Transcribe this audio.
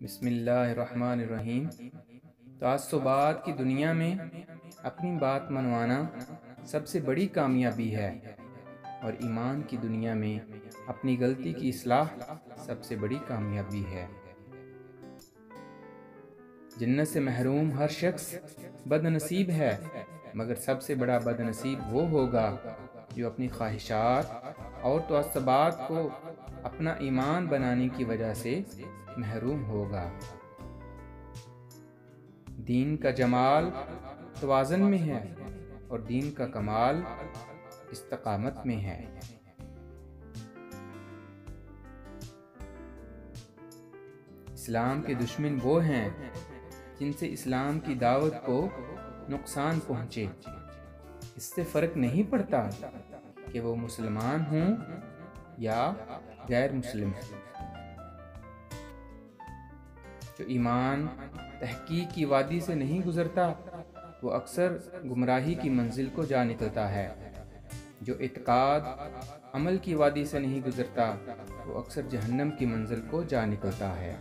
بسم اللہ الرحمن الرحیم۔ تعصبات کی دنیا میں اپنی بات منوانا سب سے بڑی کامیابی ہے، اور ایمان کی دنیا میں اپنی غلطی کی اصلاح سب سے بڑی کامیابی ہے۔ جنت سے محروم ہر شخص بد نصیب ہے، مگر سب سے بڑا بد نصیب وہ ہوگا جو اپنی خواہشات اور تعصبات کو اپنا ایمان بنانے کی وجہ سے محروم ہوگا۔ دین کا جمال توازن میں ہے، اور دین کا کمال استقامت میں ہے۔ اسلام کے دشمن وہ ہیں جن سے اسلام کی دعوت کو نقصان پہنچے۔ اس سے فرق نہیں پڑتا کہ وہ مسلمان ہوں یا غیر مسلم۔ جو ایمان تحقیق کی وادی سے نہیں گزرتا وہ اکثر گمراہی کی منزل کو جا نکلتا ہے۔ جو اعتقاد عمل کی وادی سے نہیں گزرتا وہ اکثر جہنم کی منزل کو جا نکلتا ہے۔